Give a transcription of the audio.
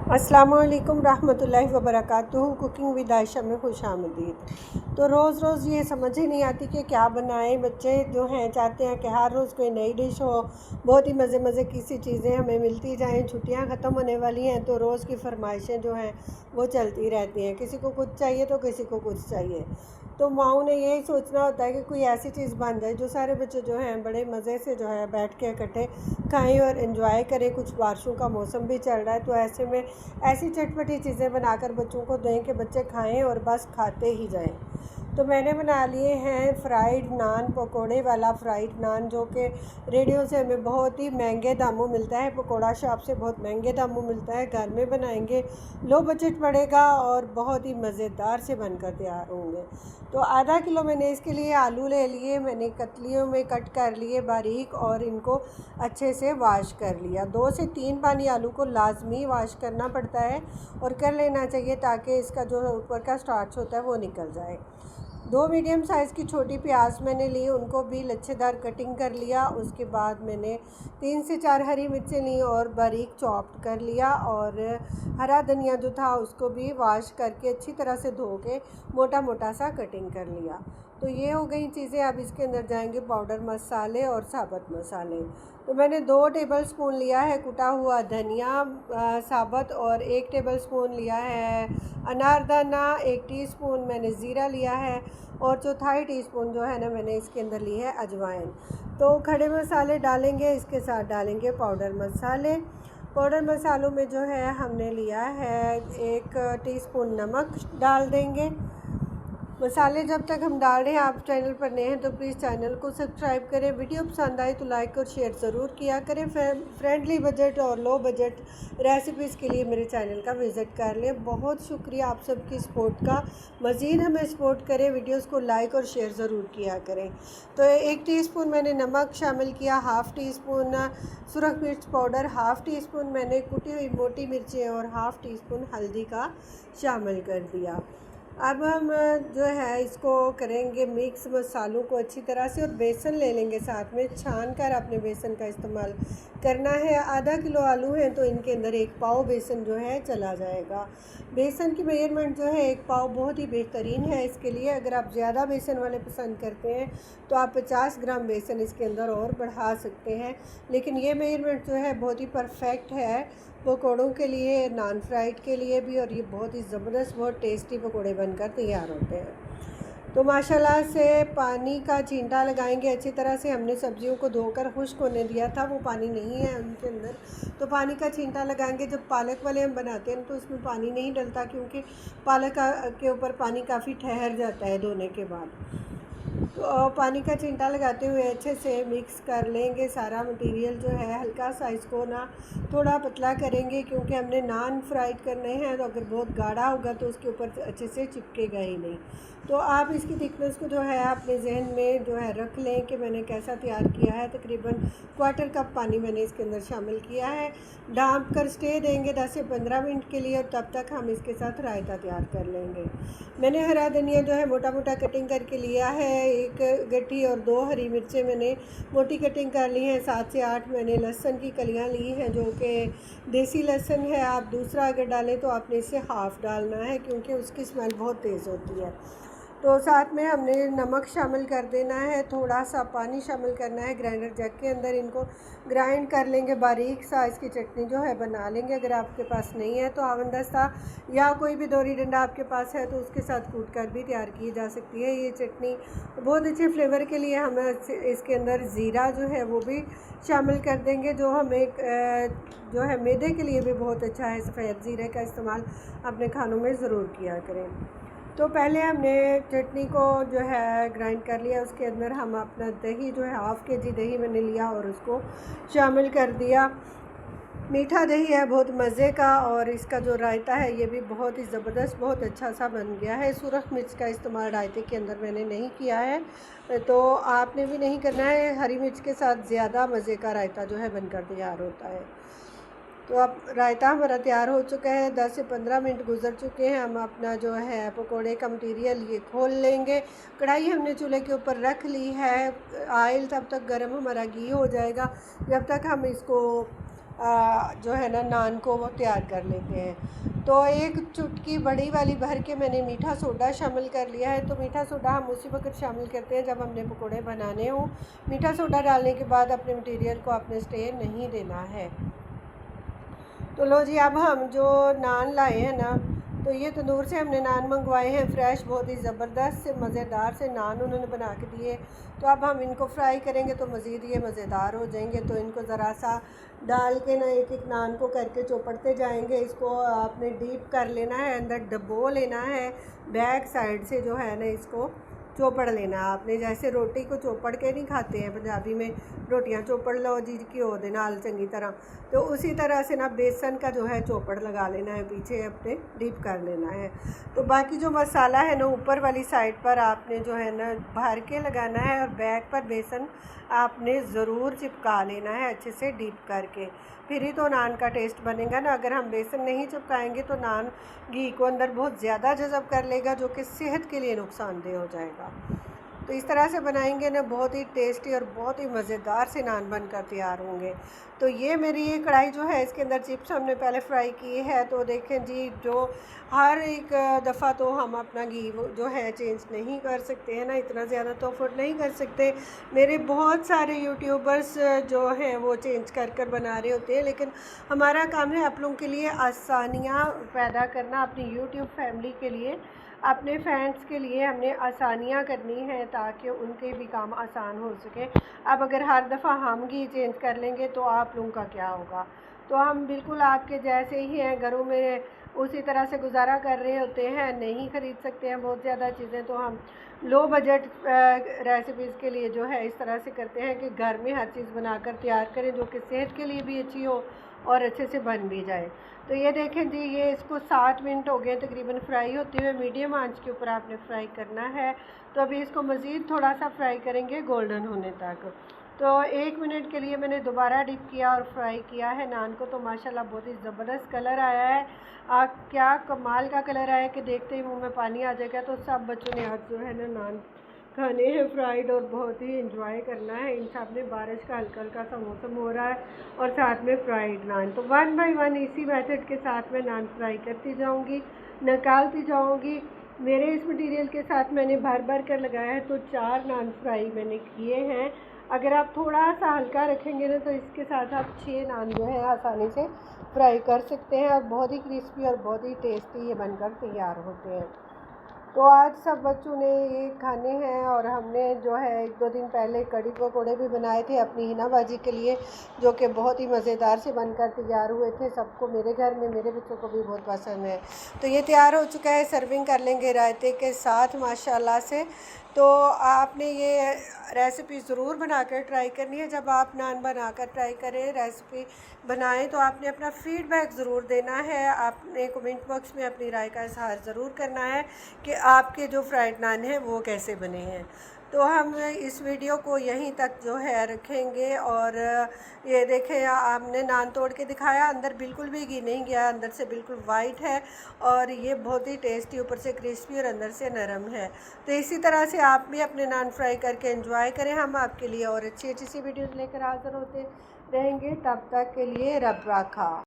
अस्सलामुअलैकुम रहमतुल्लाहि व बरकातुहू। कुकिंग विद आयशा में खुशामदीद। तो रोज़ रोज़ ये समझ ही नहीं आती कि क्या बनाएं। बच्चे जो हैं चाहते हैं कि हर रोज़ कोई नई डिश हो, बहुत ही मज़े मज़े की सी चीज़ें हमें मिलती जाएं। छुट्टियां ख़त्म होने वाली हैं तो रोज़ की फरमाइशें जो हैं वो चलती रहती हैं। किसी को कुछ चाहिए तो किसी को कुछ चाहिए। तो माओ ने यही सोचना होता है कि कोई ऐसी चीज़ बन जाए जो सारे बच्चे जो हैं बड़े मज़े से जो है बैठ के इकट्ठे खाएं और इन्जॉय करें। कुछ बारिशों का मौसम भी चल रहा है तो ऐसे में ऐसी चटपटी चीज़ें बनाकर बच्चों को दें कि बच्चे खाएं और बस खाते ही जाएं। तो मैंने बना लिए हैं फ्राइड नान, पकोड़े वाला फ्राइड नान, जो कि रेडियो से हमें बहुत ही महंगे दामों मिलता है। पकोड़ा शॉप से बहुत महंगे दामों मिलता है। घर में बनाएंगे लो बजट पड़ेगा और बहुत ही मज़ेदार से बनकर तैयार होंगे। तो आधा किलो मैंने इसके लिए आलू ले लिए, मैंने कतलियों में कट कर लिए बारीक और इनको अच्छे से वाश कर लिया। 2 से 3 पानी आलू को लाजमी वाश करना पड़ता है और कर लेना चाहिए ताकि इसका जो ऊपर का स्टार्च होता है वो निकल जाए। 2 मीडियम साइज़ की छोटी प्याज मैंने ली, उनको भी लच्छेदार कटिंग कर लिया। उसके बाद मैंने 3 से 4 हरी मिर्चें ली और बारीक चॉप्ड कर लिया। और हरा धनिया जो था उसको भी वॉश करके अच्छी तरह से धो के मोटा मोटा सा कटिंग कर लिया। तो ये हो गई चीज़ें। अब इसके अंदर जाएंगे पाउडर मसाले और साबुत मसाले। तो मैंने 2 टेबल स्पून लिया है कुटा हुआ धनिया साबुत, और 1 टेबल स्पून लिया है अनारदाना, 1 टीस्पून मैंने ज़ीरा लिया है और चौथाई टीस्पून जो है ना मैंने इसके अंदर ली है अजवाइन। तो खड़े मसाले डालेंगे, इसके साथ डालेंगे पाउडर मसाले। पाउडर मसालों में जो है हमने लिया है 1 टीस्पून नमक डाल देंगे। मसाले जब तक हम डाल रहे हैं, आप चैनल पर नए हैं तो प्लीज़ चैनल को सब्सक्राइब करें। वीडियो पसंद आए तो लाइक और शेयर ज़रूर किया करें। फ्रेंडली बजट और लो बजट रेसिपीज़ के लिए मेरे चैनल का विज़िट कर लें। बहुत शुक्रिया आप सबकी सपोर्ट का। मज़ीद हमें सपोर्ट करें, वीडियोस को लाइक और शेयर ज़रूर किया करें। तो 1 टीस्पून मैंने नमक शामिल किया, हाफ़ टीस्पून सुरख मिर्च पाउडर, हाफ़ टीस्पून मैंने कुटी हुई मोटी मिर्चें और हाफ़ टीस्पून हल्दी का शामिल कर दिया। अब हम जो है इसको करेंगे मिक्स मसालों को अच्छी तरह से, और बेसन ले लेंगे साथ में, छान कर अपने बेसन का इस्तेमाल करना है। आधा किलो आलू हैं तो इनके अंदर 1 पाव बेसन जो है चला जाएगा। बेसन की मेजरमेंट जो है 1 पाव बहुत ही बेहतरीन है इसके लिए। अगर आप ज़्यादा बेसन वाले पसंद करते हैं तो आप 50 ग्राम बेसन इसके अंदर और बढ़ा सकते हैं, लेकिन ये मेजरमेंट जो है बहुत ही परफेक्ट है पकौड़ों के लिए, नान फ्राइड के लिए भी, और ये बहुत ही ज़बरदस्त बहुत टेस्टी पकौड़े बनकर तैयार होते हैं। तो माशाल्लाह से पानी का छींटा लगाएंगे अच्छी तरह से। हमने सब्जियों को धोकर खुश्क होने दिया था, वो पानी नहीं है उनके अंदर, तो पानी का छींटा लगाएंगे। जब पालक वाले हम बनाते हैं तो उसमें पानी नहीं डलता क्योंकि पालक के ऊपर पानी काफ़ी ठहर जाता है धोने के बाद। तो पानी का छींटा लगाते हुए अच्छे से मिक्स कर लेंगे सारा मटेरियल जो है। हल्का सा इसको ना थोड़ा पतला करेंगे क्योंकि हमने नान फ्राई करने हैं, तो अगर बहुत गाढ़ा होगा तो उसके ऊपर अच्छे से चिपकेगा ही नहीं। तो आप इसकी थिकनेस को जो है अपने जहन में जो है रख लें कि मैंने कैसा तैयार किया है। तकरीबन 1/4 कप पानी मैंने इसके अंदर शामिल किया है। ढाँप कर स्टे देंगे 10 से 15 मिनट के लिए, और तब तक हम इसके साथ रायता तैयार कर लेंगे। मैंने हरा धनिया जो है मोटा मोटा कटिंग करके लिया है, 1 गड्ढी, और 2 हरी मिर्चें मैंने मोटी कटिंग कर ली हैं। 7 से 8 मैंने लहसुन की कलियां ली हैं जो कि देसी लहसुन है। आप दूसरा अगर डालें तो आपने इससे हाफ़ डालना है क्योंकि उसकी स्मेल बहुत तेज़ होती है। तो साथ में हमने नमक शामिल कर देना है, थोड़ा सा पानी शामिल करना है। ग्राइंडर जग के अंदर इनको ग्राइंड कर लेंगे, बारीक सा इसकी चटनी जो है बना लेंगे। अगर आपके पास नहीं है तो आवन-दस्ता या कोई भी दोरी डंडा आपके पास है तो उसके साथ कूट कर भी तैयार की जा सकती है। ये चटनी बहुत अच्छे फ्लेवर के लिए हम इसके अंदर ज़ीरा जो है वो भी शामिल कर देंगे, जो हमें जो है मैदे के लिए भी बहुत अच्छा है। सफ़ेद ज़ीरे का इस्तेमाल अपने खानों में ज़रूर किया करें। तो पहले हमने चटनी को जो है ग्राइंड कर लिया, उसके अंदर हम अपना दही जो है 1/2 केजी दही मैंने लिया और उसको शामिल कर दिया। मीठा दही है बहुत मज़े का, और इसका जो रायता है ये भी बहुत ही ज़बरदस्त बहुत अच्छा सा बन गया है। सुरख मिर्च का इस्तेमाल रायते के अंदर मैंने नहीं किया है, तो आपने भी नहीं करना है। हरी मिर्च के साथ ज़्यादा मज़े का रायता जो है बनकर तैयार होता है। तो अब रायता हमारा तैयार हो चुका है, 10 से 15 मिनट गुजर चुके हैं। हम अपना जो है पकोड़े का मटीरियल ये खोल लेंगे। कढ़ाई हमने चूल्हे के ऊपर रख ली है, ऑयल तब तक गर्म हमारा घी हो जाएगा। जब तक हम इसको जो है ना नान को वो तैयार कर लेते हैं। तो एक चुटकी बड़ी वाली भर के मैंने मीठा सोडा शामिल कर लिया है। तो मीठा सोडा हम उसी वक्त शामिल करते हैं जब हमने पकोड़े बनाने हों। मीठा सोडा डालने के बाद अपने मटेरियल को आपने स्टेन नहीं देना है। तो लो जी, अब हम जो नान लाए हैं ना, तो ये तंदूर से हमने नान मंगवाए हैं फ्रेश, बहुत ही ज़बरदस्त से मज़ेदार से नान उन्होंने बना के दिए। तो अब हम इनको फ्राई करेंगे तो मज़ीद ये मज़ेदार हो जाएंगे। तो इनको ज़रा सा डाल के ना एक एक नान को करके चौपड़ते जाएंगे। इसको आपने डीप कर लेना है, अंदर डबो लेना है, बैक साइड से जो है ना इसको चौपड़ लेना है आपने। जैसे रोटी को चौपड़ के नहीं खाते हैं पंजाबी में, रोटियां चौपड़ लो जी घ्यो दे नाल चंगी तरह, तो उसी तरह से ना बेसन का जो है चौपड़ लगा लेना है, पीछे अपने डीप कर लेना है। तो बाकी जो मसाला है ना ऊपर वाली साइड पर आपने जो है ना भर के लगाना है, और बैक पर बेसन आपने ज़रूर चिपका लेना है अच्छे से डीप करके, फिर ही तो नान का टेस्ट बनेगा ना। अगर हम बेसन नहीं चिपकाएंगे तो नान घी को अंदर बहुत ज़्यादा जज़ब कर लेगा, जो कि सेहत के लिए नुकसानदेह हो जाएगा। तो इस तरह से बनाएंगे ना बहुत ही टेस्टी और बहुत ही मज़ेदार से नान बनकर तैयार होंगे। तो ये मेरी ये कढ़ाई जो है इसके अंदर चिप्स हमने पहले फ्राई की है। तो देखें जी, जो हर एक दफ़ा तो हम अपना घी जो है चेंज नहीं कर सकते हैं ना, इतना ज़्यादा तो अफोर्ड नहीं कर सकते। मेरे बहुत सारे यूट्यूबर्स जो हैं वो चेंज कर कर बना रहे होते हैं, लेकिन हमारा काम है आप लोगों के लिए आसानियाँ पैदा करना, अपनी यूट्यूब फैमिली के लिए, अपने फैंस के लिए हमने आसानियाँ करनी है ताकि उनके भी काम आसान हो सके। अब अगर हर दफ़ा हम घी चेंज कर लेंगे तो आप लोगों का क्या होगा। तो हम बिल्कुल आपके जैसे ही हैं, घरों में उसी तरह से गुजारा कर रहे होते हैं, नहीं ख़रीद सकते हैं बहुत ज़्यादा चीज़ें। तो हम लो बजट रेसिपीज़ के लिए जो है इस तरह से करते हैं कि घर में हर चीज़ बनाकर तैयार करें जो कि सेहत के लिए भी अच्छी हो और अच्छे से बन भी जाए। तो ये देखें जी, ये इसको 7 मिनट हो गए तकरीबन फ्राई होते हुए। मीडियम आंच के ऊपर आपने फ्राई करना है। तो अभी इसको मज़ीद थोड़ा सा फ्राई करेंगे गोल्डन होने तक। तो 1 मिनट के लिए मैंने दोबारा डिप किया और फ्राई किया है नान को। तो माशाल्लाह बहुत ही ज़बरदस्त कलर आया है। क्या कमाल का कलर आया कि देखते ही मुंह में पानी आ जाएगा। तो सब बच्चों ने आज जो है ना नान खाने हैं फ्राइड, और बहुत ही इंजॉय करना है इन सब ने। बारिश का हल्का हल्का सा मौसम हो रहा है और साथ में फ्राइड नान। तो 1 बाय 1 इसी मेथड के साथ मैं नान फ्राई करती जाऊंगी, निकालती जाऊंगी। मेरे इस मटेरियल के साथ मैंने भर भर कर लगाया है, तो 4 नान फ्राई मैंने किए हैं। अगर आप थोड़ा सा हल्का रखेंगे ना तो इसके साथ आप 6 नान जो है आसानी से फ्राई कर सकते हैं, और बहुत ही क्रिस्पी और बहुत ही टेस्टी ये बनकर तैयार होते हैं। तो आज सब बच्चों ने ये खाने हैं, और हमने जो है 1-2 दिन पहले कड़ी पकौड़े भी बनाए थे अपनी हिना बाजी के लिए, जो कि बहुत ही मज़ेदार से बनकर तैयार हुए थे। सबको, मेरे घर में मेरे बच्चों को भी बहुत पसंद है। तो ये तैयार हो चुका है, सर्विंग कर लेंगे रायते के साथ माशाल्लाह से। तो आपने ये रेसिपी ज़रूर बनाकर ट्राई करनी है। जब आप नान बनाकर ट्राई करें, रेसिपी बनाएं, तो आपने अपना फ़ीडबैक ज़रूर देना है। आपने कमेंट बॉक्स में अपनी राय का इज़हार ज़रूर करना है कि आपके जो फ्राइड नान हैं वो कैसे बने हैं। तो हम इस वीडियो को यहीं तक जो है रखेंगे। और ये देखें, हमने नान तोड़ के दिखाया, अंदर बिल्कुल भी घी नहीं गया, अंदर से बिल्कुल वाइट है, और ये बहुत ही टेस्टी, ऊपर से क्रिस्पी और अंदर से नरम है। तो इसी तरह से आप भी अपने नान फ्राई करके एंजॉय करें। हम आपके लिए और अच्छी अच्छी सी वीडियोज़ लेकर हाज़िर होते रहेंगे। तब तक के लिए रब राखा।